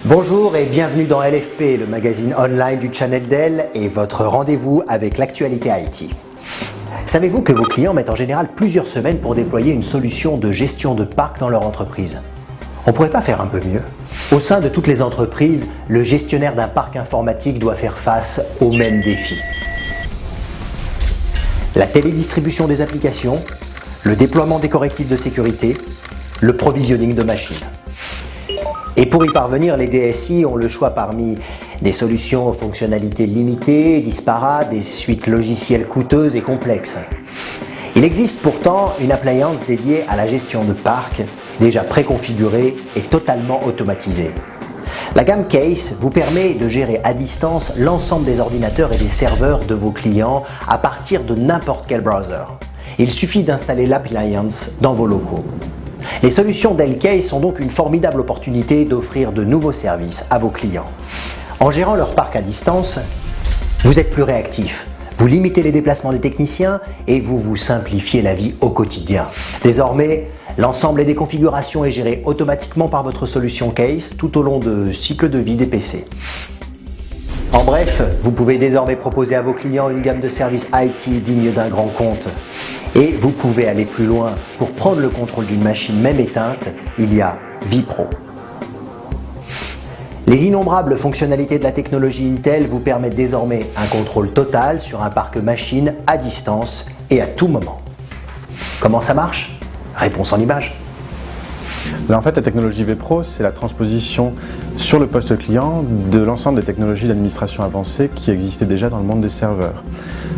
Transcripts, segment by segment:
Bonjour et bienvenue dans LFP, le magazine online du Channel Dell et votre rendez-vous avec l'actualité IT. Savez-vous que vos clients mettent en général plusieurs semaines pour déployer une solution de gestion de parc dans leur entreprise? On ne pourrait pas faire un peu mieux? Au sein de toutes les entreprises, le gestionnaire d'un parc informatique doit faire face aux mêmes défis. La télédistribution des applications, le déploiement des correctifs de sécurité, le provisioning de machines. Et pour y parvenir, les DSI ont le choix parmi des solutions aux fonctionnalités limitées, disparates, des suites logicielles coûteuses et complexes. Il existe pourtant une appliance dédiée à la gestion de parc, déjà préconfigurée et totalement automatisée. La gamme Case vous permet de gérer à distance l'ensemble des ordinateurs et des serveurs de vos clients à partir de n'importe quel browser. Il suffit d'installer l'appliance dans vos locaux. Les solutions Dell Case sont donc une formidable opportunité d'offrir de nouveaux services à vos clients. En gérant leur parc à distance, vous êtes plus réactif, vous limitez les déplacements des techniciens et vous vous simplifiez la vie au quotidien. Désormais, l'ensemble des configurations est géré automatiquement par votre solution Case tout au long du cycle de vie des PC. En bref, vous pouvez désormais proposer à vos clients une gamme de services IT digne d'un grand compte. Et vous pouvez aller plus loin. Pour prendre le contrôle d'une machine même éteinte, il y a vPro. Les innombrables fonctionnalités de la technologie Intel vous permettent désormais un contrôle total sur un parc machine à distance et à tout moment. Comment ça marche? Réponse en images. Là, en fait, la technologie vPro, c'est la transposition sur le poste client de l'ensemble des technologies d'administration avancées qui existaient déjà dans le monde des serveurs.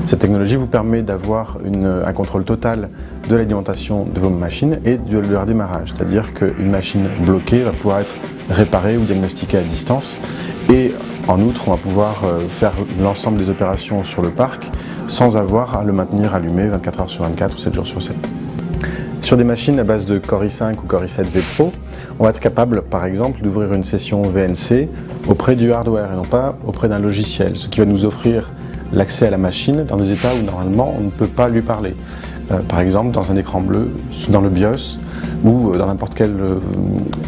Cette technologie vous permet d'avoir un contrôle total de l'alimentation de vos machines et de leur démarrage, c'est-à-dire qu'une machine bloquée va pouvoir être réparée ou diagnostiquée à distance et en outre, on va pouvoir faire l'ensemble des opérations sur le parc sans avoir à le maintenir allumé 24 heures sur 24 ou 7 jours sur 7. Sur des machines à base de Core i5 ou Core i7 vPro, on va être capable, par exemple, d'ouvrir une session VNC auprès du hardware et non pas auprès d'un logiciel, ce qui va nous offrir l'accès à la machine dans des états où normalement on ne peut pas lui parler. Par exemple, dans un écran bleu, dans le BIOS ou dans n'importe quel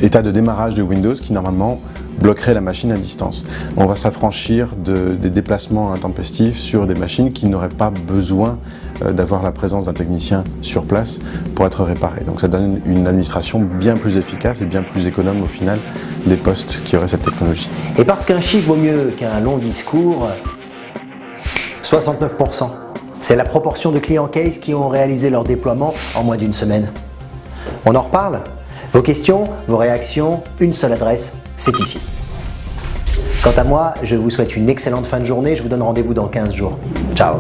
état de démarrage de Windows qui normalement bloquerait la machine à distance. On va s'affranchir des déplacements intempestifs sur des machines qui n'auraient pas besoin d'avoir la présence d'un technicien sur place pour être réparées. Donc ça donne une administration bien plus efficace et bien plus économe au final des postes qui auraient cette technologie. Et parce qu'un chiffre vaut mieux qu'un long discours, 69%. C'est la proportion de clients Case qui ont réalisé leur déploiement en moins d'une semaine. On en reparle? Vos questions, vos réactions, une seule adresse, c'est ici. Quant à moi, je vous souhaite une excellente fin de journée, je vous donne rendez-vous dans 15 jours. Ciao!